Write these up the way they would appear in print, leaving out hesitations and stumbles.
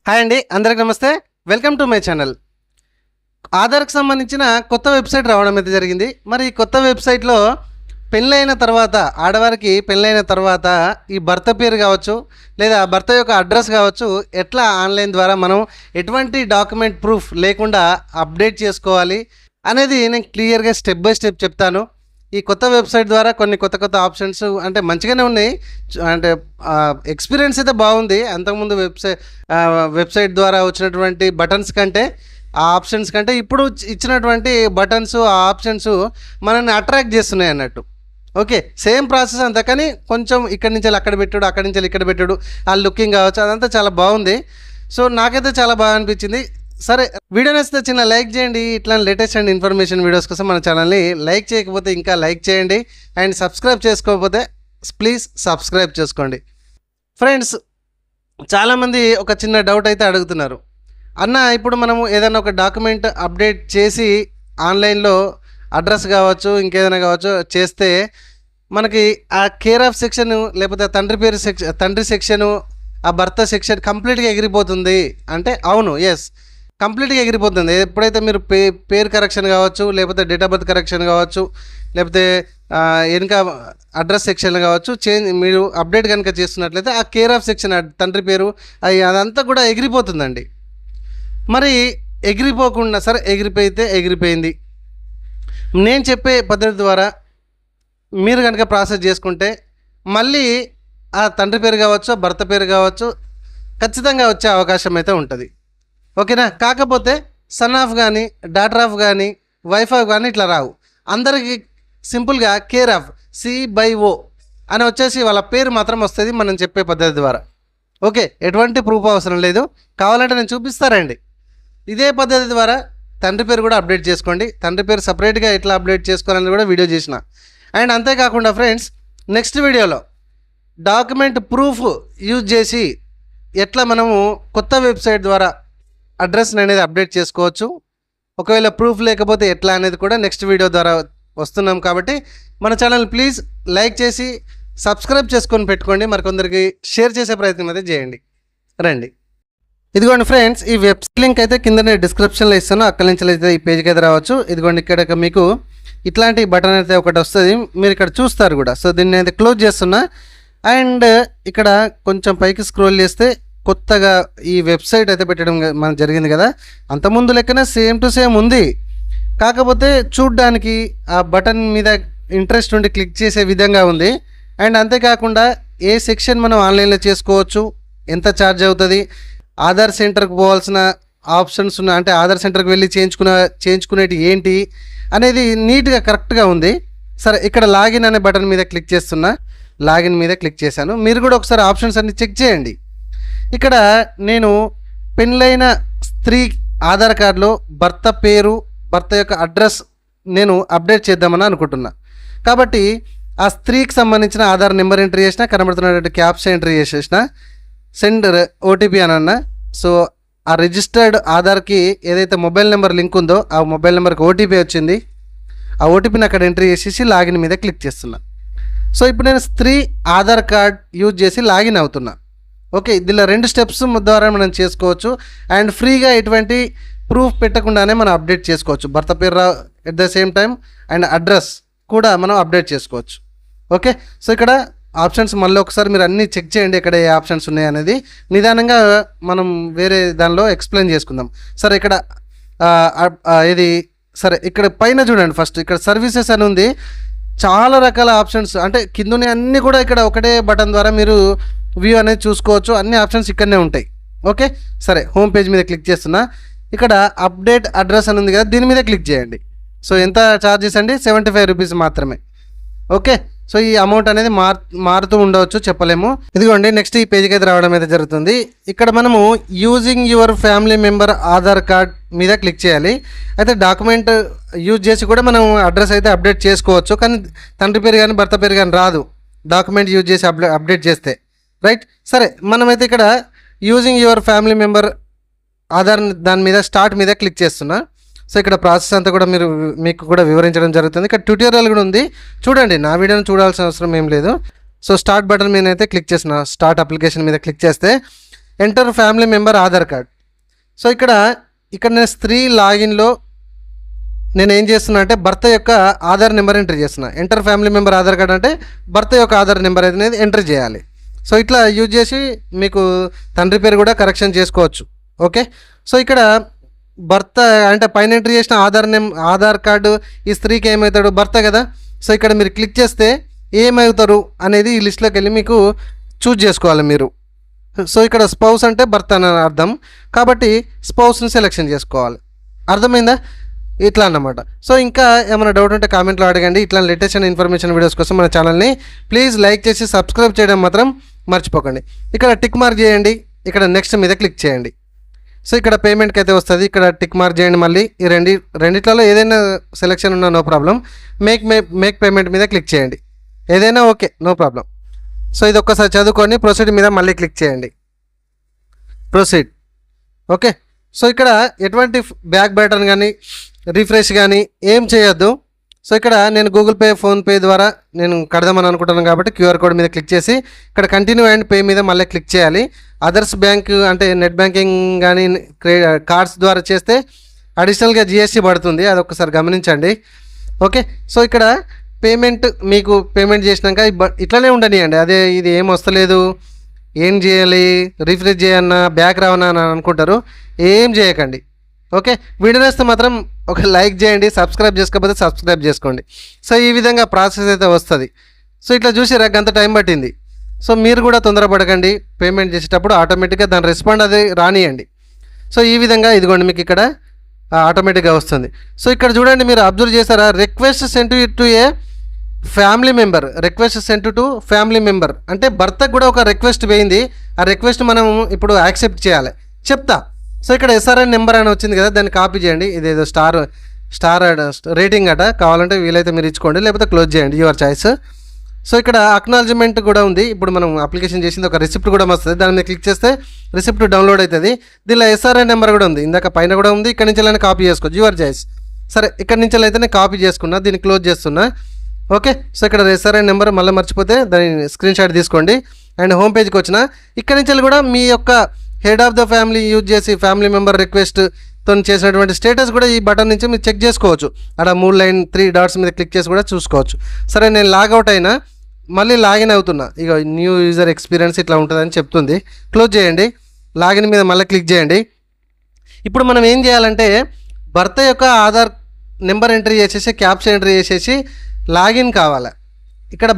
Hi అండి, అందరికి నమస్తే. Welcome to my channel. ఆధార్కి సంబంధించిన కొత్త వెబ్సైట్ రావడం అయితే జరిగింది. మరి ఈ కొత్త వెబ్సైట్లో పెళ్ళైన తర్వాత, ఆడవారికి పెళ్ళైన తర్వాత ఈ భర్త పేరు కావచ్చు, లేదా భర్త యొక్క అడ్రస్ కావచ్చు, ఎట్లా ఆన్లైన్ ద్వారా మనం ఎటువంటి డాక్యుమెంట్ ప్రూఫ్ లేకుండా అప్డేట్ చేసుకోవాలి అనేది నేను క్లియర్గా స్టెప్ బై స్టెప్ చెప్తాను. ఈ కొత్త వెబ్సైట్ ద్వారా కొన్ని కొత్త ఆప్షన్స్ అంటే మంచిగానే ఉన్నాయి. అంటే ఎక్స్పీరియన్స్ అయితే బాగుంది. అంతకుముందు వెబ్సైట్ ద్వారా వచ్చినటువంటి బటన్స్ కంటే, ఆ ఆప్షన్స్ కంటే ఇప్పుడు ఇచ్చినటువంటి బటన్స్, ఆ ఆప్షన్స్ మనల్ని అట్రాక్ట్ చేస్తున్నాయి అన్నట్టు. ఓకే, సేమ్ ప్రాసెస్ అంతా, కానీ కొంచెం ఇక్కడి నుంచి అక్కడ పెట్టాడు, అక్కడి నుంచి ఇక్కడ పెట్టాడు, ఆ లుకింగ్ కావచ్చు, అదంతా చాలా బాగుంది. సో నాకైతే చాలా బాగా అనిపించింది. సరే, వీడియో నచ్చితే చిన్న లైక్ చేయండి. ఇట్లా లేటెస్ట్ అండ్ ఇన్ఫర్మేషన్ వీడియోస్ కోసం మన ఛానల్ని లైక్ చేయకపోతే ఇంకా లైక్ చేయండి, అండ్ సబ్స్క్రైబ్ చేసుకోకపోతే ప్లీజ్ సబ్స్క్రైబ్ చేసుకోండి. ఫ్రెండ్స్, చాలామంది ఒక చిన్న డౌట్ అయితే అడుగుతున్నారు. అన్న, ఇప్పుడు మనము ఏదైనా ఒక డాక్యుమెంట్ అప్డేట్ చేసి ఆన్లైన్లో అడ్రస్ కావచ్చు, ఇంకేదైనా కావచ్చు చేస్తే మనకి ఆ కేర్ ఆఫ్ సెక్షన్, లేకపోతే తండ్రి పేరు తండ్రి సెక్షను, ఆ భర్త సెక్షన్ కంప్లీట్గా ఎగిరిపోతుంది అంటే అవును, ఎస్, కంప్లీట్గా ఎగిరిపోతుంది. ఎప్పుడైతే మీరు పేరు కరెక్షన్ కావచ్చు, లేకపోతే డేట్ ఆఫ్ బర్త్ కరెక్షన్ కావచ్చు, లేకపోతే వెనుక అడ్రస్ సెక్షన్ కావచ్చు, మీరు అప్డేట్ కనుక చేస్తున్నట్లయితే ఆ కేర్ ఆఫ్ సెక్షన్, తండ్రి పేరు, అదంతా కూడా ఎగిరిపోతుందండి. మరి ఎగిరిపోకుండా, సరే ఎగిరిపోయితే ఎగిరిపోయింది, నేను చెప్పే పద్ధతి ద్వారా మీరు కనుక ప్రాసెస్ చేసుకుంటే మళ్ళీ ఆ తండ్రి పేరు కావచ్చు, భర్త పేరు కావచ్చు, ఖచ్చితంగా వచ్చే అవకాశం అయితే ఉంటుంది. ఓకేనా? కాకపోతే సన్ ఆఫ్ కానీ, డాటర్ ఆఫ్ కానీ, వైఫ్ ఆఫ్ కానీ ఇట్లా రావు. అందరికీ సింపుల్గా కేర్ ఆఫ్ C/O అని వచ్చేసి వాళ్ళ పేరు మాత్రం వస్తుంది మనం చెప్పే పద్ధతి ద్వారా. ఓకే, ఎటువంటి ప్రూఫ్ అవసరం లేదు. కావాలంటే నేను చూపిస్తారండి. ఇదే పద్ధతి ద్వారా తండ్రి పేరు కూడా అప్డేట్ చేసుకోండి. తండ్రి పేరు సపరేట్గా ఎట్లా అప్డేట్ చేసుకోవాలని కూడా వీడియో చేసిన. అండ్ అంతేకాకుండా ఫ్రెండ్స్, నెక్స్ట్ వీడియోలో డాక్యుమెంట్ ప్రూఫ్ యూజ్ చేసి ఎట్లా మనము కొత్త వెబ్సైట్ ద్వారా అడ్రస్ అనేది అప్డేట్ చేసుకోవచ్చు, ఒకవేళ ప్రూఫ్ లేకపోతే ఎట్లా అనేది కూడా నెక్స్ట్ వీడియో ద్వారా వస్తున్నాం. కాబట్టి మన ఛానల్ ప్లీజ్ లైక్ చేసి సబ్స్క్రైబ్ చేసుకొని పెట్టుకోండి. మరికొందరికి షేర్ చేసే ప్రయత్నం అయితే చేయండి. రండి, ఇదిగోండి ఫ్రెండ్స్, ఈ వెబ్సైట్ లింక్ అయితే కిందనే డిస్క్రిప్షన్లో ఇస్తాను. అక్కడి నుంచి అయితే ఈ పేజ్కి అయితే రావచ్చు. ఇదిగోండి, ఇక్కడ మీకు ఇట్లాంటి బటన్ అయితే ఒకటి వస్తుంది, మీరు ఇక్కడ చూస్తారు కూడా. సో దీన్ని అయితే క్లోజ్ చేస్తున్నా. అండ్ ఇక్కడ కొంచెం పైకి స్క్రోల్ చేస్తే కొత్తగా ఈ వెబ్సైట్ అయితే పెట్టడం మనకు జరిగింది కదా. అంతకుముందు లెక్కనే సేమ్ టు సేమ్ ఉంది, కాకపోతే చూడ్డానికి ఆ బటన్ మీద ఇంట్రెస్ట్ ఉండి క్లిక్ చేసే విధంగా ఉంది. అండ్ అంతేకాకుండా ఏ సెక్షన్ మనం ఆన్లైన్లో చేసుకోవచ్చు, ఎంత ఛార్జ్ అవుతుంది, ఆధార్ సెంటర్కి పోవాల్సిన ఆప్షన్స్ ఉన్నాయి, అంటే ఆధార్ సెంటర్కి వెళ్ళి చేయించుకునేటి ఏంటి అనేది నీట్గా కరెక్ట్గా ఉంది. సరే, ఇక్కడ లాగిన్ అనే బటన్ మీద క్లిక్ చేస్తున్నా. లాగిన్ మీద క్లిక్ చేశాను. మీరు కూడా ఒకసారి ఆప్షన్స్ అన్ని చెక్ చేయండి. ఇక్కడ నేను పెళ్ళైన స్త్రీ ఆధార్ కార్డులో భర్త పేరు, భర్త యొక్క అడ్రస్ నేను అప్డేట్ చేద్దామని అనుకుంటున్నా. కాబట్టి ఆ స్త్రీకి సంబంధించిన ఆధార్ నెంబర్ ఎంట్రీ చేసిన, కనబడుతున్నటువంటి క్యాప్స్ ఎంట్రీ చేసేసిన, సెండ్ OTP అని అన్నా. సో ఆ రిజిస్టర్డ్ ఆధార్కి ఏదైతే మొబైల్ నెంబర్ లింక్ ఉందో ఆ మొబైల్ నెంబర్కి OTP వచ్చింది. ఆ OTPని అక్కడ ఎంట్రీ చేసేసి లాగిన్ మీద క్లిక్ చేస్తున్నా. సో ఇప్పుడు నేను స్త్రీ ఆధార్ కార్డ్ యూజ్ చేసి లాగిన్ అవుతున్నా. ఓకే, దీనిలో 2 స్టెప్స్ ద్వారా మనం చేసుకోవచ్చు. అండ్ ఫ్రీగా ఎటువంటి ప్రూఫ్ పెట్టకుండానే మనం అప్డేట్ చేసుకోవచ్చు. భర్త పేరు at the same time and address కూడా మనం అప్డేట్ చేసుకోవచ్చు. ఓకే, సో ఇక్కడ ఆప్షన్స్ మళ్ళీ ఒకసారి మీరు అన్నీ చెక్ చేయండి, ఎక్కడ ఏ ఆప్షన్స్ ఉన్నాయి అనేది. నిదానంగా మనం వేరే దానిలో ఎక్స్ప్లెయిన్ చేసుకుందాం. సరే, ఇక్కడ ఇది సరే, ఇక్కడ పైన చూడండి. ఫస్ట్ ఇక్కడ సర్వీసెస్ అని ఉంది. చాలా రకాల ఆప్షన్స్, అంటే కిందనే అన్నీ కూడా ఇక్కడ ఒకటే బటన్ ద్వారా మీరు వ్యూ అనేది చూసుకోవచ్చు. అన్ని ఆప్షన్స్ ఇక్కడనే ఉంటాయి. ఓకే, సరే, హోమ్ పేజ్ మీద క్లిక్ చేస్తున్నా. ఇక్కడ అప్డేట్ అడ్రస్ అని ఉంది కదా, దీని మీద క్లిక్ చేయండి. సో ఎంత ఛార్జెస్ అండి? 75 రూపీస్ మాత్రమే. ఓకే, సో ఈ అమౌంట్ అనేది మారుతూ ఉండవచ్చు, చెప్పలేము. ఇదిగోండి, నెక్స్ట్ ఈ పేజ్కి అయితే రావడం అయితే జరుగుతుంది. ఇక్కడ మనము using your family member Aadhaar card మీద క్లిక్ చేయాలి. అయితే డాక్యుమెంట్ యూజ్ చేసి కూడా మనం అడ్రస్ అయితే అప్డేట్ చేసుకోవచ్చు, కానీ తండ్రి పేరు కానీ భర్త పేరు కానీ రాదు డాక్యుమెంట్ యూజ్ చేసి అప్డేట్ చేస్తే, రైట్? సరే, మనమైతే ఇక్కడ using your family member Aadhaar దాని మీద స్టార్ట్ మీద క్లిక్ చేస్తున్నా. సో ఇక్కడ ప్రాసెస్ అంతా కూడా మీకు కూడా వివరించడం జరుగుతుంది. ఇక్కడ ట్యూటోరియల్ కూడా ఉంది, చూడండి. నా వీడియోని చూడాల్సిన అవసరం ఏం లేదు. సో స్టార్ట్ బటన్ మీద అయితే క్లిక్ చేసిన, స్టార్ట్ అప్లికేషన్ మీద క్లిక్ చేస్తే enter family member Aadhaar card. So ఇక్కడ నేను స్త్రీ లాగిన్లో నేను ఏం చేస్తున్నా అంటే భర్త యొక్క ఆధార్ నెంబర్ ఎంటర్ చేస్తున్నా. Enter family member Aadhaar card అంటే భర్త యొక్క ఆధార్ నెంబర్ అనేది ఎంటర్ చేయాలి. సో ఇట్లా యూజ్ చేసి మీకు తండ్రి పేరు కూడా కరెక్షన్ చేసుకోవచ్చు. ఓకే, సో ఇక్కడ భర్త అంటే పైన ఎంటర్ చేసిన ఆధార్ కార్డు ఈ స్త్రీకి ఏమవుతాడు, భర్త కదా. సో ఇక్కడ మీరు క్లిక్ చేస్తే ఏమవుతారు అనేది ఈ లిస్ట్లోకి వెళ్ళి మీకు చూజ్ చేసుకోవాలి మీరు. సో ఇక్కడ స్పౌస్ అంటే భర్త అని అర్థం కాబట్టి స్పౌస్ని సెలెక్షన్ చేసుకోవాలి. అర్థమైందా? ఇట్లా అన్నమాట. సో ఇంకా ఏమైనా డౌట్ ఉంటే కామెంట్లో అడగండి. ఇట్లా లేటెస్ట్ అండ్ ఇన్ఫర్మేషన్ వీడియోస్ కోసం మన ఛానల్ని ప్లీజ్ లైక్ చేసి సబ్స్క్రైబ్ చేయడం మాత్రం మర్చిపోకండి. ఇక్కడ టిక్ మార్క్ చేయండి, ఇక్కడ నెక్స్ట్ మీద క్లిక్ చేయండి. సో ఇక్కడ పేమెంట్కి అయితే వస్తుంది, ఇక్కడ టిక్ మార్క్ చేయండి. మళ్ళీ ఈ రెండిట్లలో ఏదైనా సెలెక్షన్ ఉన్నా నో ప్రాబ్లం. మేక్ పేమెంట్ మీద క్లిక్ చేయండి, ఏదైనా ఓకే, నో ప్రాబ్లం. సో ఇది ఒక్కసారి చదువుకొని ప్రొసీడ్ మీద మళ్ళీ క్లిక్ చేయండి, ప్రొసీడ్. ఓకే, సో ఇక్కడ ఎటువంటి బ్యాక్ బటన్ కానీ రిఫ్రెష్ కానీ ఏం చేయొద్దు. సో ఇక్కడ నేను గూగుల్ పే, ఫోన్పే ద్వారా నేను కడదామని అనుకుంటున్నాను కాబట్టి క్యూఆర్ కోడ్ మీద క్లిక్ చేసి ఇక్కడ కంటిన్యూ అండ్ పే మీద మళ్ళీ క్లిక్ చేయాలి. అదర్స్ బ్యాంక్ అంటే నెట్ బ్యాంకింగ్ కానీ కార్డ్స్ ద్వారా చేస్తే అడిషనల్గా జిఎస్టీ పడుతుంది, అది ఒక్కసారి గమనించండి. ఓకే, సో ఇక్కడ పేమెంట్ మీకు పేమెంట్ చేసినాక ఇట్లనే ఉండనియండి. అదే ఇది ఏం వస్తలేదు, ఏం చేయాలి, రిఫ్రెష్ చేయన్నా బ్యాక్ రావనా అని అనుకుంటారు. ఏం చేయకండి. ఓకే, వీడియో నేస్తే మాత్రం ఒక లైక్ చేయండి, సబ్స్క్రైబ్ చేసుకోకపోతే సబ్స్క్రైబ్ చేసుకోండి. సో ఈ విధంగా ప్రాసెస్ అయితే వస్తుంది. సో ఇట్లా చూసి అంత టైం పట్టింది. సో మీరు కూడా తొందరపడకండి, పేమెంట్ చేసేటప్పుడు ఆటోమేటిక్గా దాని రెస్పాండ్ అది రానియండి. సో ఈ విధంగా ఇదిగోండి మీకు ఇక్కడ ఆటోమేటిక్గా వస్తుంది. సో ఇక్కడ చూడండి, మీరు అబ్జర్వ్ చేశారా, request sent to A family member, request sent to family member అంటే భర్తకు కూడా ఒక రిక్వెస్ట్ పోయింది. ఆ రిక్వెస్ట్ మనం ఇప్పుడు యాక్సెప్ట్ చేయాలి. చెప్తా. సో ఇక్కడ ఎస్ఆర్ఎన్ నెంబర్ అని వచ్చింది కదా, దాన్ని కాపీ చేయండి. ఇదేదో స్టార్ రేటింగ్ అట, కావాలంటే వీలైతే మీరు ఇచ్చుకోండి, లేకపోతే క్లోజ్ చేయండి, యువర్ చాయిస్. సో ఇక్కడ అక్నాలజ్మెంట్ కూడా ఉంది. ఇప్పుడు మనం అప్లికేషన్ చేసింది ఒక రిసిప్ట్ కూడా వస్తుంది, దాని మీద క్లిక్ చేస్తే రిసిప్ట్ డౌన్లోడ్ అవుతుంది. దీనిలో ఎస్ఆర్ఎన్ నెంబర్ కూడా ఉంది, ఇందాక పైన కూడా ఉంది. ఇక్కడ నుంచి వెళ్ళి కాపీ చేసుకోవచ్చు, యువర్ చాయిస్. సరే, ఇక్కడ నుంచి అయితే నేను కాపీ చేసుకున్నా, దీన్ని క్లోజ్ చేస్తున్నా. ఓకే, సో ఇక్కడ ఎస్ఆర్ఎన్ నెంబర్ మళ్ళీ మర్చిపోతే దాని స్క్రీన్ షాట్ తీసుకోండి. అండ్ హోమ్ పేజ్కి వచ్చిన ఇక్కడ నుంచి కూడా మీ యొక్క head of the family use చేసి ఫ్యామిలీ మెంబర్ రిక్వెస్ట్తో చేసినటువంటి స్టేటస్ కూడా ఈ బటన్ నుంచి మీరు చెక్ చేసుకోవచ్చు. అక్కడ 3 డాట్స్ మీద క్లిక్ చేసి కూడా చూసుకోవచ్చు. సరే, నేను లాగౌట్ అయినా, మళ్ళీ లాగిన్ అవుతున్నా. ఇక న్యూ యూజర్ ఎక్స్పీరియన్స్ ఇట్లా ఉంటుందని చెప్తుంది. క్లోజ్ చేయండి, లాగిన్ మీద మళ్ళీ క్లిక్ చేయండి. ఇప్పుడు మనం ఏం చేయాలంటే భర్త యొక్క ఆధార్ నెంబర్ ఎంట్రీ చేసేసి క్యాప్స్ ఎంట్రీ చేసేసి లాగిన్ కావాలి. ఇక్కడ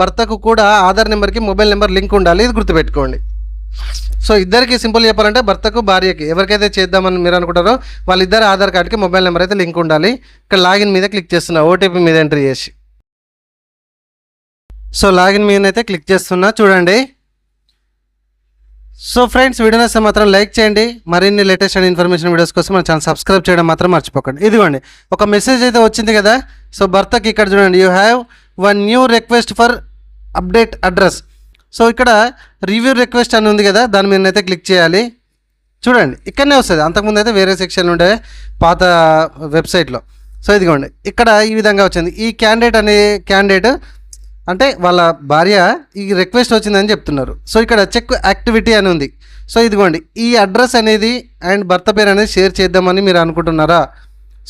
భర్తకు కూడా ఆధార్ నెంబర్కి మొబైల్ నెంబర్ లింక్ ఉండాలి, ఇది గుర్తుపెట్టుకోండి. సో ఇద్దరికి సింపుల్ చెప్పాలంటే భర్తకు భార్యకి ఎవరికైతే చేద్దామని మీరు అనుకుంటారో వాళ్ళిద్దరు ఆధార్ కార్డ్కి మొబైల్ నెంబర్ అయితే లింక్ ఉండాలి. ఇక్కడ లాగిన్ మీద క్లిక్ చేస్తున్నా, ఓటీపీ మీద ఎంట్రీ చేసి. సో లాగిన్ మీద అయితే క్లిక్ చేస్తున్నా, చూడండి. సో ఫ్రెండ్స్, వీడియో నచ్చితే మాత్రం లైక్ చేయండి. మరిన్ని లేటెస్ట్ అండ్ ఇన్ఫర్మేషన్ వీడియోస్ కోసం మన ఛానల్ సబ్స్క్రైబ్ చేయడం మాత్రం మర్చిపోకండి. ఇదిగోండి ఒక మెసేజ్ అయితే వచ్చింది కదా. సో భర్తకి ఇక్కడ చూడండి, you have one new request for update address. So ఇక్కడ రివ్యూ రిక్వెస్ట్ అని ఉంది కదా, దాని మీద అయితే క్లిక్ చేయాలి. చూడండి ఇక్కడనే వస్తుంది, అంతకుముందు అయితే వేరే సెక్షన్ ఉండే పాత వెబ్సైట్లో. సో ఇదిగోండి ఇక్కడ ఈ విధంగా వచ్చింది. ఈ క్యాండిడేట్ అంటే వాళ్ళ భార్య ఈ రిక్వెస్ట్ వచ్చిందని చెప్తున్నారు. సో ఇక్కడ చెక్ యాక్టివిటీ అని ఉంది. సో ఇదిగోండి ఈ అడ్రస్ అనేది అండ్ భర్త పేరు అనేది షేర్ చేద్దామని మీరు అనుకుంటున్నారా?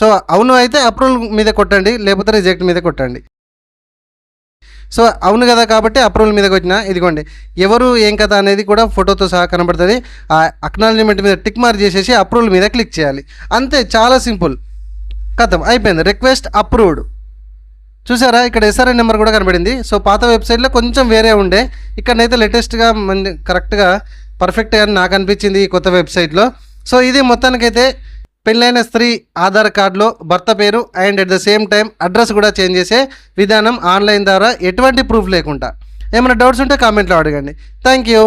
సో అవును అయితే అప్రూవల్ మీద కొట్టండి, లేకపోతే రిజెక్ట్ మీద కొట్టండి. సో అవును కదా కాబట్టి అప్రూవల్ మీదకి వచ్చిన ఇదిగోండి ఎవరు ఏం కదా అనేది కూడా ఫోటోతో సహా కనబడుతుంది. ఆ అక్నాలజ్మెంట్ మీద టిక్ మార్క్ చేసేసి అప్రూవల్ మీద క్లిక్ చేయాలి, అంతే, చాలా సింపుల్. కథం అయిపోయింది, రిక్వెస్ట్ అప్రూవ్డ్. చూసారా, ఇక్కడ ఎస్ఆర్ఎన్ నెంబర్ కూడా కనబడింది. సో పాత వెబ్సైట్లో కొంచెం వేరే ఉండే, ఇక్కడనైతే లేటెస్ట్గా కరెక్ట్గా పర్ఫెక్ట్గా నాకు అనిపించింది ఈ కొత్త వెబ్సైట్లో. సో ఇది మొత్తానికైతే పెళ్ళైన స్త్రీ ఆధార్ కార్డులో భర్త పేరు and at the same time address కూడా చేంజ్ చేసే విధానం ఆన్లైన్ ద్వారా ఎటువంటి ప్రూఫ్ లేకుండా. ఏమైనా డౌట్స్ ఉంటే కామెంట్లో అడగండి. Thank you.